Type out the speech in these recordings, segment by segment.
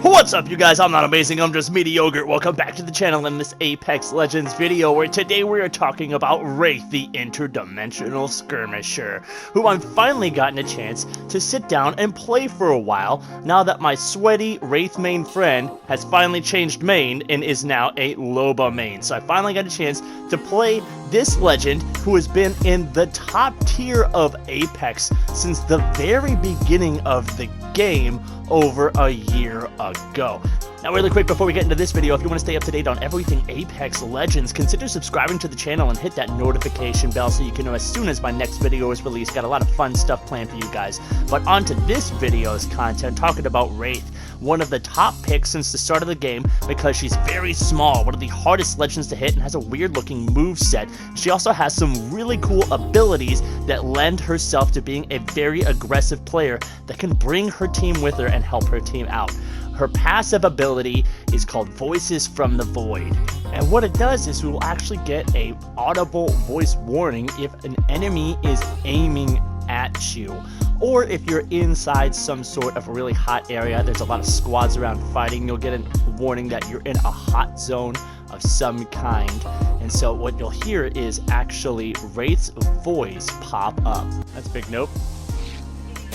What's up, you guys? I'm not amazing, I'm just mediocre. Welcome back to the channel in this Apex Legends video, where today we are talking about Wraith, the interdimensional skirmisher, who I've finally gotten a chance to sit down and play for a while, now that my sweaty Wraith main friend has finally changed main and is now a Loba main. So I finally got a chance to play this legend, who has been in the top tier of Apex since the very beginning of the game over a year ago. Now, really quick before we get into this video, if you want to stay up to date on everything Apex Legends, consider subscribing to the channel and hit that notification bell so you can know as soon as my next video is released. Got a lot of fun stuff planned for you guys. But on to this video's content, talking about Wraith, one of the top picks since the start of the game because she's very small, one of the hardest legends to hit, and has a weird looking move set. She also has some really cool abilities that lend herself to being a very aggressive player that can bring her team with her and help her team out. Her passive ability is called Voices from the Void, and what it does is we will actually get a audible voice warning if an enemy is aiming at you, or if you're inside some sort of really hot area, there's a lot of squads around fighting, you'll get a warning that you're in a hot zone of some kind. And so what you'll hear is actually Wraith's voice pop up. That's a big nope.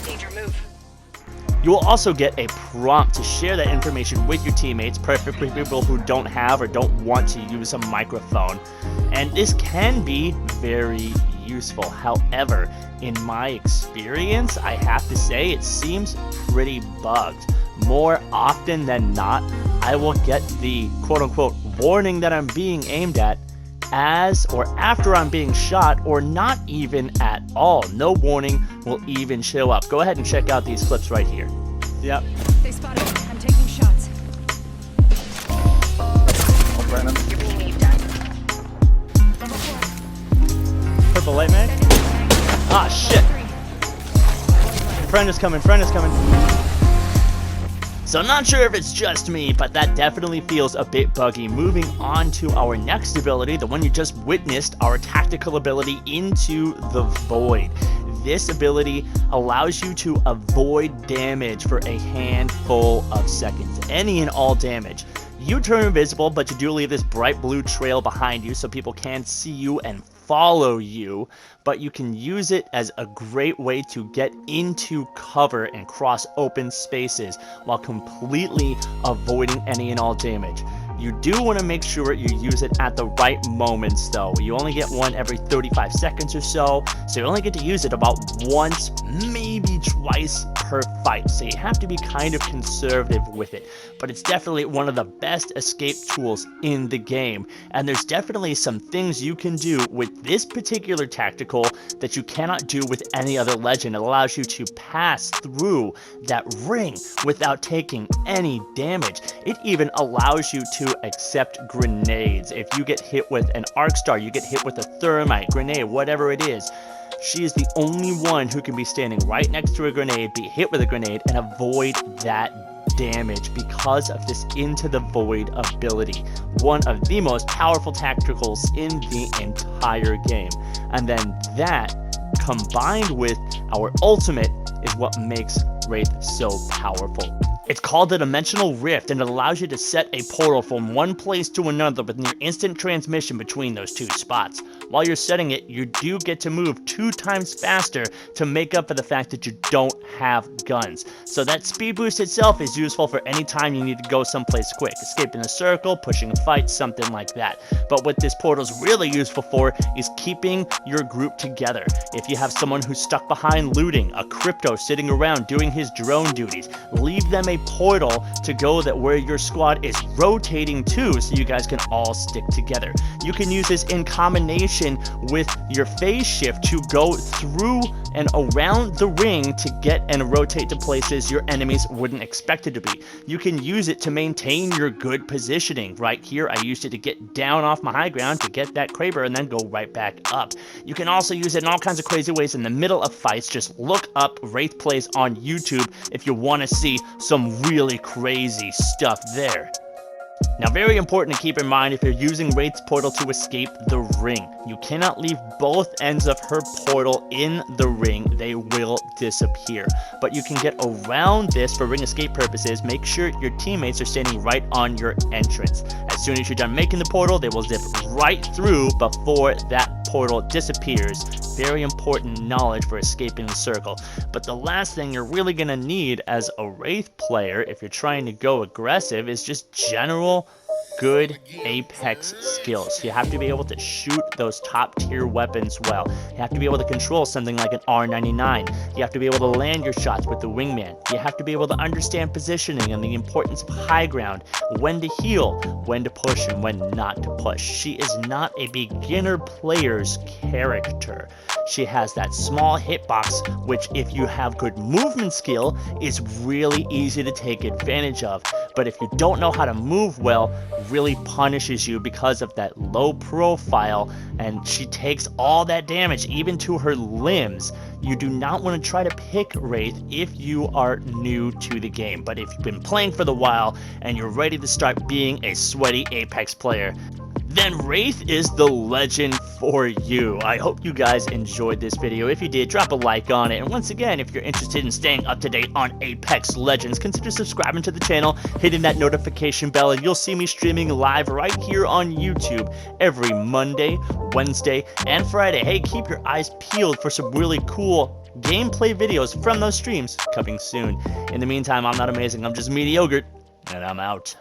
Danger, move. You will also get a prompt to share that information with your teammates, perfect for people who don't have or don't want to use a microphone. And this can be very useful. However, in my experience, I have to say it seems pretty bugged. More often than not, I will get the quote-unquote warning that I'm being aimed at as or after I'm being shot, or not even at all. No warning will even show up. Go ahead and check out these clips right here. Yep. They spotted me. I'm taking shots. Oh, Brandon. You're being waved at. Purple light mag? Ah, shit. Friend is coming, friend is coming. So I'm not sure if it's just me, but that definitely feels a bit buggy. Moving on to our next ability, the one you just witnessed, our tactical ability, Into the Void. This ability allows you to avoid damage for a handful of seconds, any and all damage. You turn invisible, but you do leave this bright blue trail behind you so people can see you and follow you, but you can use it as a great way to get into cover and cross open spaces while completely avoiding any and all damage. You do want to make sure you use it at the right moments though. You only get one every 35 seconds or so you only get to use it about once, maybe twice per fight. So you have to be kind of conservative with it. But it's definitely one of the best escape tools in the game. And there's definitely some things you can do with this particular tactical that you cannot do with any other legend. It allows you to pass through that ring without taking any damage. It even allows you to accept grenades. If you get hit with an arc star, you get hit with a thermite grenade, whatever it is, she is the only one who can be standing right next to a grenade, be hit with a grenade, and avoid that damage because of this Into the Void ability. One of the most powerful tacticals in the entire game. And then that, combined with our ultimate, is what makes Wraith so powerful. It's called a Dimensional Rift, and it allows you to set a portal from one place to another with near instant transmission between those two spots. While you're setting it, you do get to move 2 times faster to make up for the fact that you don't have guns. So that speed boost itself is useful for any time you need to go someplace quick, escaping a circle, pushing a fight, something like that. But what this portal is really useful for is keeping your group together. If you have someone who's stuck behind looting, a crypto sitting around doing his drone duties, leave them a portal to go that where your squad is rotating to, so you guys can all stick together. You can use this in combination with your phase shift to go through and around the ring to get and rotate to places your enemies wouldn't expect it to be. You can use it to maintain your good positioning. Right here, I used it to get down off my high ground to get that Kraber and then go right back up. You can also use it in all kinds of crazy ways in the middle of fights. Just look up Wraith Plays on YouTube if you want to see some really crazy stuff there. Now, very important to keep in mind if you're using Wraith's portal to escape the ring. You cannot leave both ends of her portal in the ring. They will disappear. But you can get around this for ring escape purposes. Make sure your teammates are standing right on your entrance. As soon as you're done making the portal, they will zip right through before that portal disappears. Very important knowledge for escaping the circle. But the last thing you're really going to need as a Wraith player, if you're trying to go aggressive, is just general good Apex skills. You have to be able to shoot those top tier weapons well. You have to be able to control something like an R99. You have to be able to land your shots with the wingman. You have to be able to understand positioning and the importance of high ground, when to heal, when to push, and when not to push. She is not a beginner player's character. She has that small hitbox, which if you have good movement skill, is really easy to take advantage of. But if you don't know how to move well, really punishes you because of that low profile, and she takes all that damage, even to her limbs. You do not want to try to pick Wraith if you are new to the game. But if you've been playing for the while and you're ready to start being a sweaty Apex player, then Wraith is the legend for you. I hope you guys enjoyed this video. If you did, drop a like on it. And once again, if you're interested in staying up to date on Apex Legends, consider subscribing to the channel, hitting that notification bell, and you'll see me streaming live right here on YouTube every Monday, Wednesday, and Friday. Hey, keep your eyes peeled for some really cool gameplay videos from those streams coming soon. In the meantime, I'm not amazing, I'm just mediocre, and I'm out.